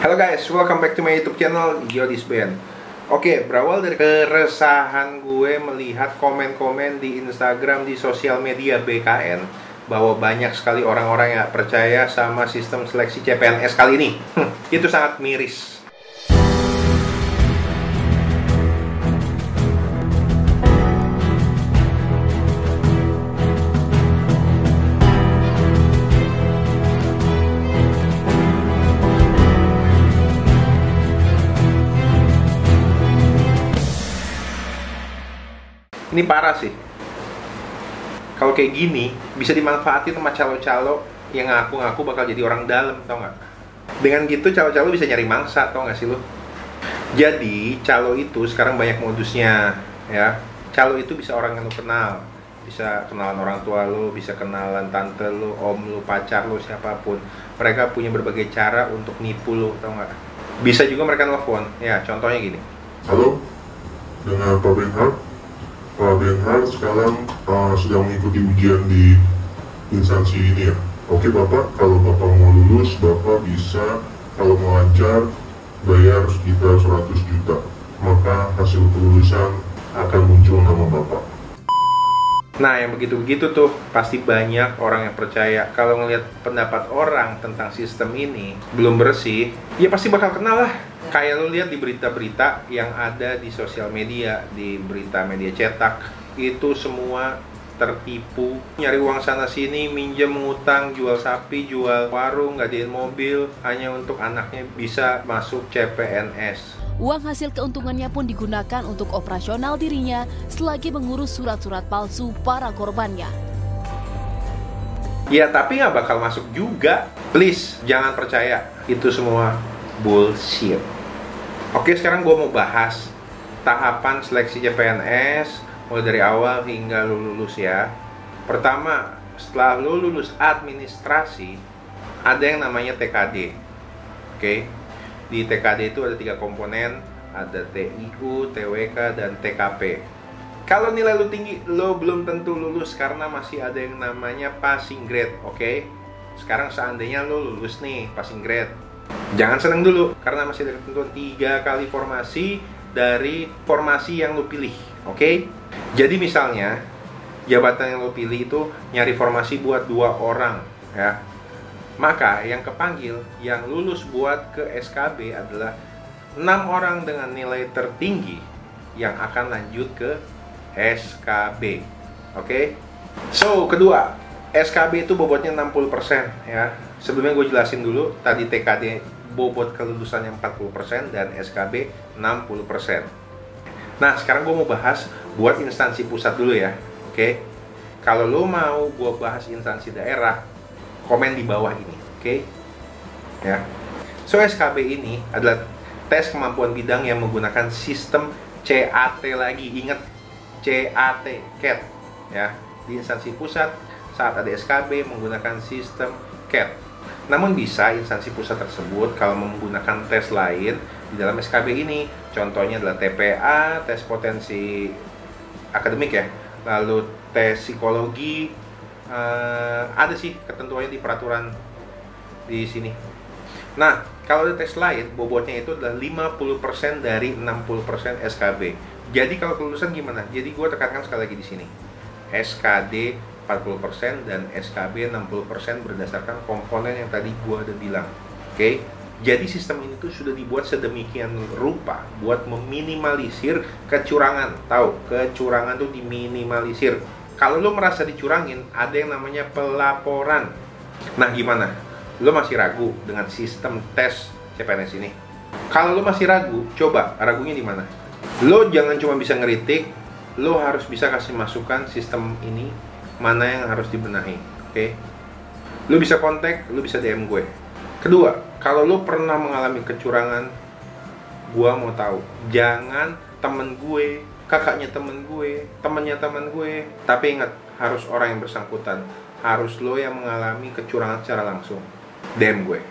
Halo guys, welcome back to my YouTube channel Yodis Band. Oke, berawal dari keresahan gue melihat komen-komen di Instagram, di sosial media BKN, bahwa banyak sekali orang-orang yang percaya sama sistem seleksi CPNS kali ini. Itu sangat miris. Ini parah sih. Kalau kayak gini, bisa dimanfaatin sama calo-calo yang ngaku-ngaku bakal jadi orang dalam, tau nggak? Dengan gitu, calo-calo bisa nyari mangsa, tau nggak sih lo? Jadi, calo itu sekarang banyak modusnya, ya. Calo itu bisa orang yang lo kenal. Bisa kenalan orang tua lo, bisa kenalan tante lo, om lo, pacar lo, siapapun. Mereka punya berbagai cara untuk nipu lo, tau nggak? Bisa juga mereka nelfon. Ya, contohnya gini. Halo, dengan Pak Benhard. Pak Benhard sekarang sedang mengikuti ujian di instansi ini ya. Oke Bapak, kalau Bapak mau lulus, Bapak bisa kalau mau lancar bayar sekitar 100 juta. Maka hasil kelulusan akan muncul nama Bapak. Nah, yang begitu-begitu tuh pasti banyak orang yang percaya. Kalau ngelihat pendapat orang tentang sistem ini belum bersih, ya pasti bakal kenal lah. Kayak lo lihat di berita-berita yang ada di sosial media, di berita media cetak, itu semua tertipu, nyari uang sana sini, minjem, ngutang, jual sapi, jual warung, gadein mobil, hanya untuk anaknya bisa masuk CPNS. Uang hasil keuntungannya pun digunakan untuk operasional dirinya selagi mengurus surat-surat palsu para korbannya. Ya tapi nggak bakal masuk juga. Please, jangan percaya. Itu semua bullshit. Oke, sekarang gue mau bahas tahapan seleksi CPNS mulai dari awal hingga lu lulus ya. Pertama, setelah lu lulus administrasi, ada yang namanya TKD. Oke, di TKD itu ada 3 komponen, ada TIU, TWK, dan TKP. Kalau nilai lu tinggi, lu belum tentu lulus karena masih ada yang namanya passing grade. Oke, sekarang seandainya lu lulus nih passing grade, jangan seneng dulu, karena masih ada ketentuan 3 kali formasi dari formasi yang lo pilih, oke? Jadi misalnya, jabatan yang lo pilih itu nyari formasi buat 2 orang, ya. Maka yang kepanggil, yang lulus buat ke SKB adalah 6 orang dengan nilai tertinggi yang akan lanjut ke SKB, oke? So, kedua, SKB itu bobotnya 60%, ya. Sebelumnya gue jelasin dulu, tadi TKD bobot kelulusannya 40% dan SKB 60%. Nah, sekarang gue mau bahas buat instansi pusat dulu ya. Oke. Kalau lo mau gue bahas instansi daerah, komen di bawah ini, oke? Ya. So, SKB ini adalah tes kemampuan bidang yang menggunakan sistem CAT lagi. Ingat, CAT, CAT, ya. Di instansi pusat saat ada SKB menggunakan sistem CAT. Namun bisa instansi pusat tersebut kalau menggunakan tes lain di dalam SKB ini. Contohnya adalah TPA, tes potensi akademik ya, lalu tes psikologi, ada sih ketentuannya di peraturan di sini. Nah, kalau ada tes lain, bobotnya itu adalah 50% dari 60% SKB. Jadi kalau kelulusan gimana? Jadi gue tekankan sekali lagi di sini. SKD 40% dan SKB 60% berdasarkan komponen yang tadi gua udah bilang. Oke? Jadi sistem ini tuh sudah dibuat sedemikian rupa buat meminimalisir kecurangan. Tahu, kecurangan tuh diminimalisir. Kalau lo merasa dicurangin, ada yang namanya pelaporan. Nah, gimana? Lo masih ragu dengan sistem tes CPNS ini? Kalau lo masih ragu, coba ragunya di mana? Lo jangan cuma bisa ngeritik, lo harus bisa kasih masukan sistem ini mana yang harus dibenahi, oke? Lu bisa kontak, lu bisa DM gue. Kedua, kalau lu pernah mengalami kecurangan, gua mau tahu. Jangan temen gue, kakaknya temen gue, temennya temen gue. Tapi ingat, harus orang yang bersangkutan. Harus lo yang mengalami kecurangan secara langsung. DM gue.